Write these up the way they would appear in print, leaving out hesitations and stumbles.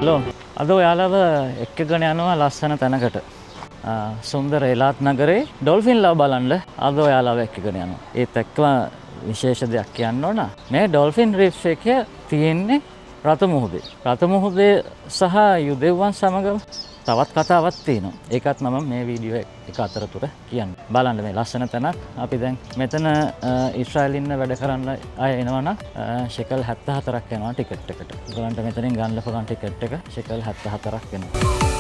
ලෝ අද ඔයාලව එක්කගෙන යනවා ලස්සන තැනකට. සුන්දර එලාත් නගරේ ඩොල්ෆින් ලව බලන්න අද ඔයාලව එක්කගෙන යනවා. ඒත් එක්කම විශේෂ දෙයක් කියන්න ඕන. මේ ඩොල්ෆින් රීෆ් එක තියෙන්නේ රතු මුහුදේ. රතු මුහුදේ සහ යුදෙව්වන් සමග තවත් කතාවක් තියෙනවා. ඒකත් මම මේ වීඩියෝ එක අතරතුර කියන්න. බලන්න මේ ලස්සන තැනක්. අපි දැන් මෙතන ඊශ්‍රායලෙ ඉන්න වැඩ කරන්න අය එනවනම් ෂෙකල් 74ක් යනවා ටිකට් එකට. ඒගොල්ලන්ට මෙතනින් ගන්න පුළුවන් ටිකට් එක ෂෙකල් 74ක් වෙනවා.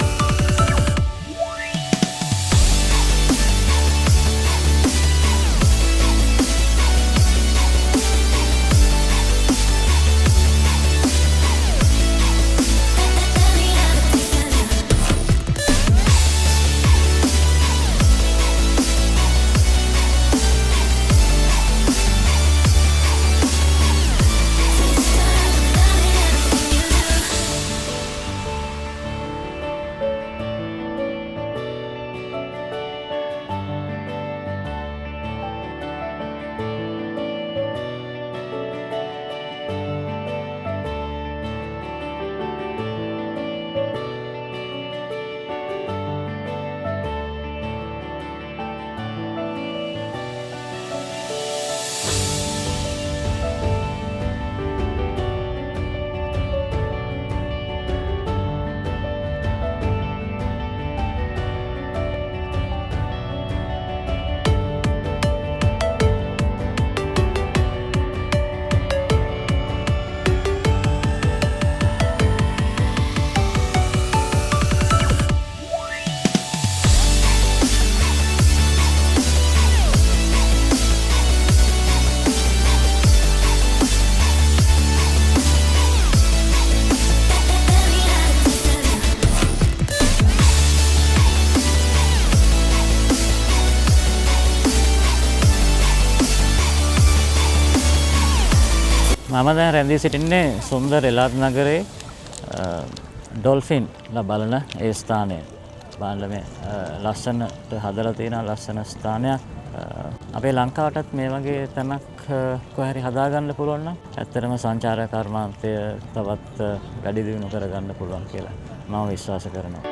මම දැන් රැඳී සිටින්නේ සුන්දර එලාත් නගරේ ඩොල්ෆින් ලා බලන ඒ ස්ථානය. බලන්න මේ ලස්සනට හදලා තියෙන ලස්සන ස්ථානයක්. අපේ ලංකාවටත් මේ වගේ තැනක් කොහේ හරි හදාගන්න පුළුවන් නම් ඇත්තටම සංචාරක කර්මාන්තය තවත් වැඩි දියුණු කරගන්න පුළුවන් කියලා මම විශ්වාස කරනවා.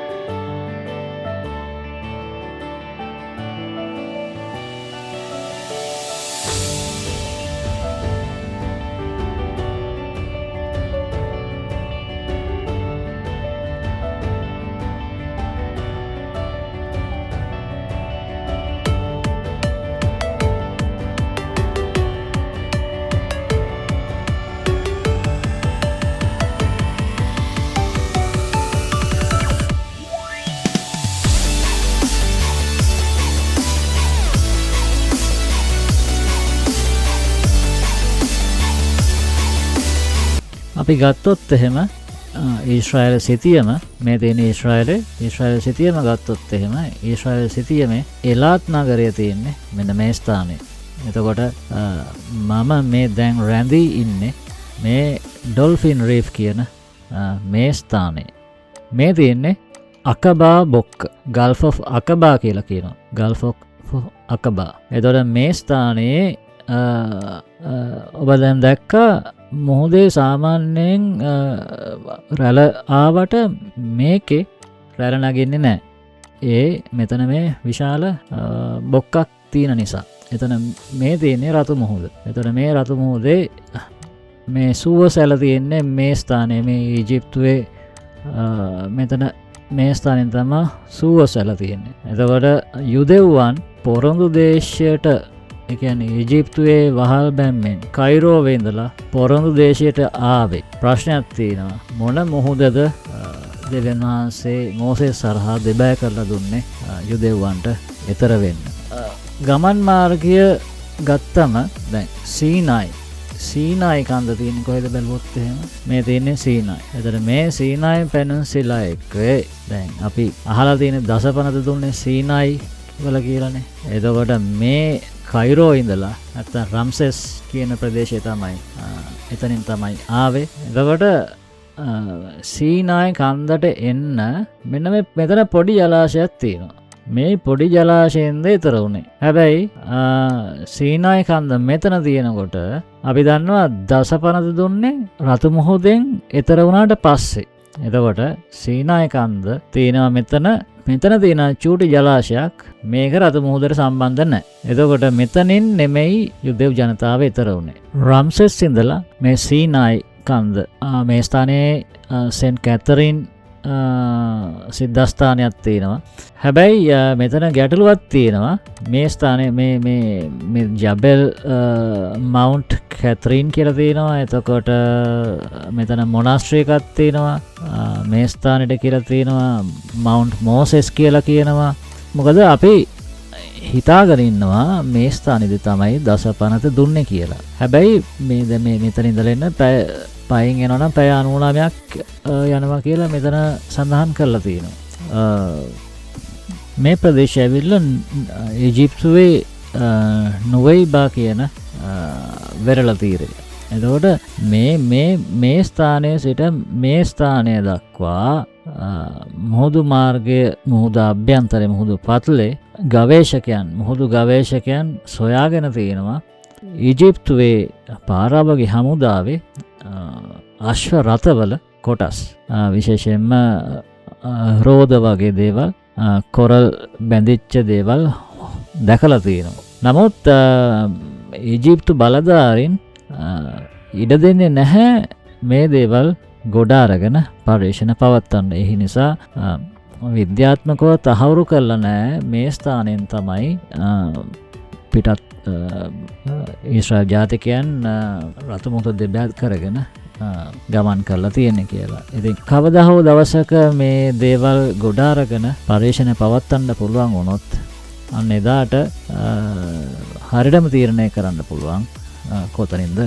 අපි ගත්තොත් එහෙම ඊශ්‍රායල සිතියම මේ තියෙන ඊශ්‍රායල සිතියම ගත්තොත් එහෙම ඊශ්‍රායල සිතියමේ එලාත් නගරය තියෙන්නේ මෙන්න මේ ස්ථානයේ. එතකොට මම මේ දැන් රැඳී ඉන්නේ මේ ඩොල්ෆින් රීෆ් කියන මේ ස්ථානයේ. මේ තියෙන්නේ අකබා බොක්ක ගල්ෆ් ඔෆ් අකබා කියලා කියනවා. Gulf of Aqaba. එතකොට මේ ස්ථානයේ ඔබ දැන් දැක්කා මුහුදේ සාමාන්‍යයෙන් රැළ ආවට මේකේ රැළ නගින්නේ නැහැ. ඒ මෙතන මේ විශාල බොක්කක් තියෙන නිසා. එතන මේ තියෙන්නේ රතු මුහුද. එතන මේ රතු මුහුදේ මේ සුව සැල තියෙන්නේ මේ ස්ථානයේ මේ ඊජිප්තුවේ මෙතන මේ ස්ථානෙන් තමයි සුව සැල තියෙන්නේ. එතකොට යුදෙව්වන් පොරොන්දු දේශයට එකන ඊජිප්තුවේ වහල් බැම්මෙන් කයිරෝවේ ඉඳලා පොරොන්දු දේශයට ආවේ. ප්‍රශ්නයක් තියෙනවා මොන මුහුදද දෙවියන් වහන්සේ මෝසෙස් සරහා දෙබෑ කරලා දුන්නේ යුදෙව්වන්ට එතර වෙන්න. ගමන් මාර්ගය ගත්තම දැන් සීනායි කන්ද තියෙන්නේ කොහෙද බැලුවොත් එහෙම මේ තියෙන්නේ සීනායි. එතන මේ සීනායි පෙනින්සිලා එකේ දැන් අපි අහලා තියෙන දසපනත දුන්නේ සීනායි වල කියලානේ. එතකොට මේ කයිරෝ ඉඳලා නැත්නම් රම්සෙස් කියන ප්‍රදේශය තමයි එතනින් තමයි ආවේ. එතකොට සීනායි කන්දට එන්න මෙන්න මේ මෙතන පොඩි ජලාශයක් තියෙනවා. මේ පොඩි ජලාශයෙන්ද ඊතර උනේ. හැබැයි සීනායි කන්ද මෙතන තියෙනකොට අපි දන්නවා දසපනත දුන්නේ රතු මුහුදෙන් ඊතර වුණාට පස්සේ. එතකොට සීනායි කන්ද තියෙනවා මෙතන තියෙන චූටි ජලාශයක් මේක රතු මුහුදට සම්බන්ධ නැහැ. එතකොට මෙතනින් නෙමෙයි යුදෙව් ජනතාව ඊතර වුණේ. රම්සෙස් ඉඳලා මේ සීනායි කන්ද මේ ස්ථානයේ සෙන්ට් කැතරින් සිද්ධස්ථානයක් තියෙනවා. හැබැයි මෙතන ගැටලුවක් තියෙනවා. මේ ස්ථානයේ මේ ජබෙල් මවුන්ට් කැතරින් කියලා තියෙනවා. එතකොට මෙතන මොනාස්ට්‍රි එකක් තියෙනවා. මේ ස්ථානෙට කියලා තියෙනවා මවුන්ට් මෝසෙස් කියලා කියනවා. මොකද අපි හිතාගෙන ඉන්නවා මේ ස්ථානෙදි තමයි දසපනත දුන්නේ කියලා. හැබැයි මේ මෙතන ඉඳලා එන්න පයින් එනවනම් පැය 99ක් යනවා කියලා මෙතන සඳහන් කරලා තියෙනවා. මේ ප්‍රදේශය ඇවිල්ලා ඊජිප්තුවේ නුවයිබා කියන වෙරළ තීරය. එතකොට මේ ස්ථානයේ සිට මේ ස්ථානය දක්වා මුහුදු මාර්ගය, මුහුද අභ්‍යන්තරය, මුහුදු පතුලේ මුහුදු ගවේෂකයන් සොයාගෙන තියෙනවා ඊජිප්තුවේ පාරාවගේ හමුදාවේ අශ්ව රථවල කොටස්, විශේෂයෙන්ම රෝද වගේ දේවල්, කොරල් බැඳිච්ච දේවල් දැකලා තියෙනවා. නමුත් ඊජිප්තු බලධාරීන් ඉඩ දෙන්නේ නැහැ මේ දේවල් ගොඩ අරගෙන පර්යේෂණ පවත්වන්න. ඒ නිසා විද්‍යාත්මකව තහවුරු කරලා නැහැ මේ ස්ථානයෙන් තමයි පිටත් ඊශ්‍රායල් ජාතිකයන් රතු මුහුද දෙබැත් කරගෙන ගමන් කරලා තියෙන්නේ කියලා. ඉතින් කවදා හෝ දවසක මේ දේවල් ගොඩ අරගෙන පර්යේෂණ පවත්වන්න පුළුවන් වුණොත් අන්න එදාට හරියටම තීරණය කරන්න පුළුවන් කොතනින්ද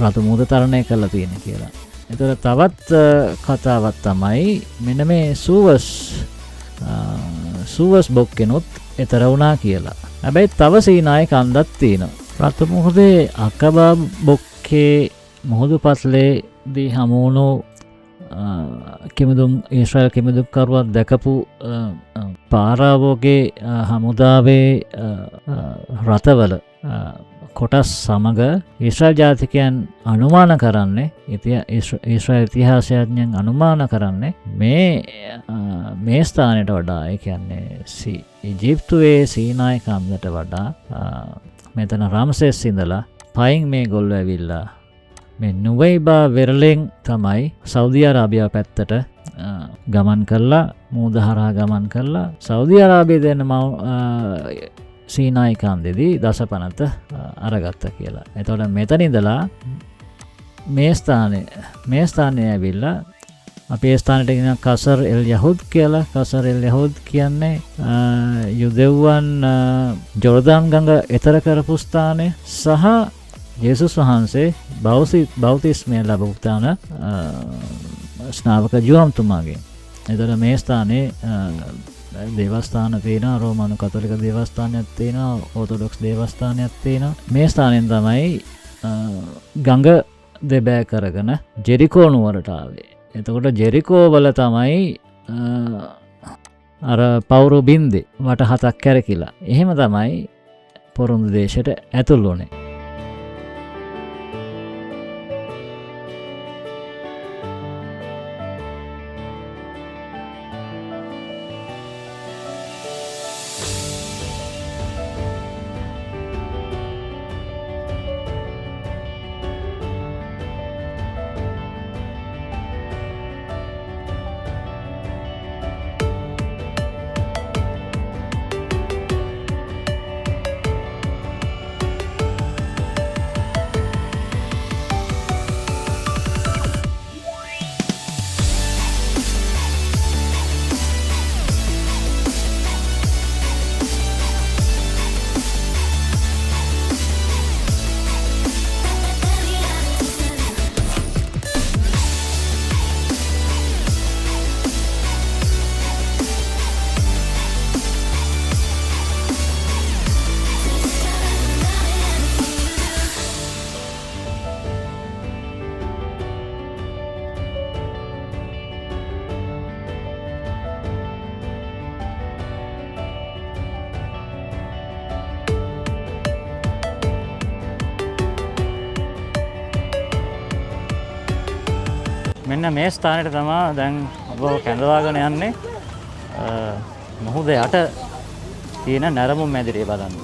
රතු මුහුද තරණය කරලා තියෙන්නේ කියලා. එතකොට තවත් කතාවක් තමයි මෙන්න මේ සූවස් බොක්කෙනුත් එතර වුණා කියලා. හැබැයි තව සීනායි කන්දක් තියෙනවා. රතු මුහුදේ අකබා බොක්කේ මුහුදු පත්ලේදී හමුවුණු ඊශ්‍රායල් කිමිදුම්කරුවන් දැකපු පාරාවෝගේ හමුදාවේ රථවල කොටස් සමග ඊශ්‍රායල් ජාතිකයන් අනුමාන කරන්නේ, ඊශ්‍රායල් ඉතිහාසඥයන් අනුමාන කරන්නේ මේ ස්ථානයට වඩා, ඒ කියන්නේ ඊජිප්තුවේ සීනායි කන්දට වඩා මෙතන රම්සෙස් ඉඳලා පයින් මේ ගොල්ලෝ ඇවිල්ලා මේ නුවයිබා වෙරළෙන් තමයි සෞදි අරාබියාව පැත්තට ගමන් කරලා, මුහුද හරහා ගමන් කරලා සෞදි අරාබිය දෙන සීනායි කන්දේදී දසපනත අරගත්ත කියලා. එතකොට මෙතන ඉඳලා මේ ස්ථානයේ ඇවිල්ලා අපි ඒ ස්ථානයට කියන කසර් එල් යහුද් කියලා. කසර් එල් යහුද් කියන්නේ යුදෙව්වන් ජෝර්දාන් ගඟ එතර කරපු ස්ථානය සහ යේසුස් වහන්සේ බෞතිස්මය ලැබපු ස්ථාන ස්නාවක ජුවම්තුමාගේ. එතකොට මේ ස්ථානයේ දේවස්ථාන තියෙනවා, රෝමානු කතෝලික දේවස්ථානයක් තියෙනවා, ඕර්තොඩොක්ස් දේවස්ථානයක් තියෙනවා. මේ ස්ථානයෙන් තමයි ගඟ දෙබෑ කරගෙන ජෙරිකෝ නුවරට ආවේ. එතකොට ජෙරිකෝ වල තමයි අර පවුරු බින්දේ වට 7ක් කැරකිලා. එහෙම තමයි පොරොන්දු දේශයට ඇතුල් වුණේ. මෙන්න මේ ස්ථානෙට තමයි දැන් ඔබ කැඳවාගෙන යන්නේ මුහුද යට තියෙන නැරඹුම් මැදිරිය බලන්න.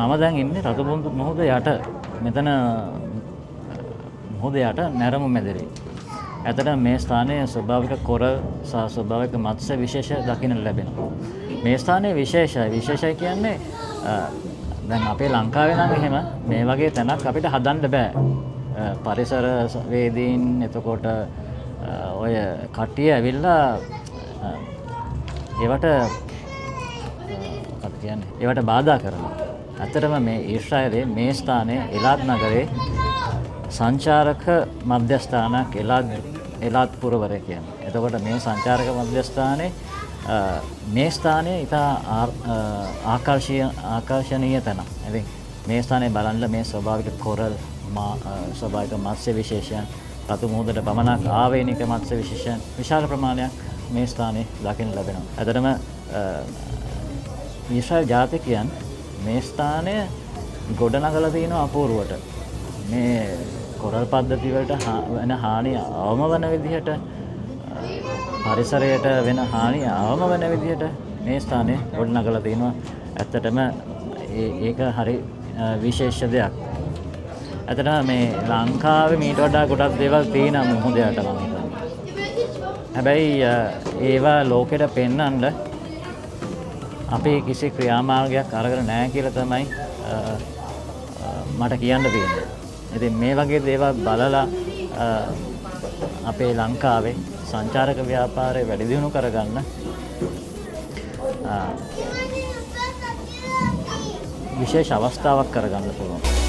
මම දැන් ඉන්නේ රතුපුරුදු මුහුද යට. මෙතන මුහුද යට නැරඹුම් මැදිරිය. ඇත්තට මේ ස්ථානයේ ස්වභාවික කොරල් සහ ස්වභාවික මත්ස්‍ය විශේෂ දකින්න ලැබෙනවා. මේ ස්ථානයේ විශේෂයි කියන්නේ දැන් අපේ ලංකාවේ නම් එහෙම මේ වගේ තැනක් අපිට හදන්න බෑ. පරිසර වේදීන් එතකොට ඔය කට්ටිය ඇවිල්ලා ඒවට මොකක්ද කියන්නේ? ඒවට බාධා කරනවා. ඇත්තටම මේ ඊශ්‍රායලයේ මේ ස්ථානයේ එලාත් නගරේ සංචාරක මධ්‍යස්ථානක් එලාත් පුරවරය කියන්නේ. එතකොට මේ සංචාරක මධ්‍යස්ථානයේ මේ ස්ථානයේ ඉතා ආකර්ෂණීය තැනක්. ඉතින් මේ ස්ථානයේ බලන්න මේ ස්වභාවික කොරල් ස්වභාවික මත්ස්‍ය විශේෂයන් රතු මුහුදට පමණක් ආවේනික මත්ස්‍ය විශේෂයන් විශාල ප්‍රමාණයක් මේ ස්ථානයේ දකින්න ලැබෙනවා. ඇත්තටම ඊශ්‍රායල් ජාතිකයන් මේ ස්ථානය ගොඩනගලා තියෙනවා අපූර්වට. මේ කොරල් පද්ධති වලට වෙන හානිය අවම වන විදිහට පරිසරයට වෙන හානිය අවම වන විදිහට මේ ස්ථානය ගොඩනගලා තියෙනවා. ඇත්තටම ඒක හරි විශේෂ දෙයක්. ඇත්තටම මේ ලංකාවේ මීට වඩා ගොඩක් දේවල් තියෙනවා මුහුද යට මම හිතන්නේ. හැබැයි ඒවා ලෝකෙට පෙන්වන්න අපි කිසි ක්‍රියාමාර්ගයක් අරගෙන නැහැ කියලා තමයි මට කියන්න තියෙන්නේ. ඉතින් මේ වගේ දේවල් බලලා අපේ ලංකාවේ සංචාරක ව්‍යාපාරය වැඩි දියුණු කරගන්න විශේෂ අවස්ථාවක් කරගන්න පුළුවන්.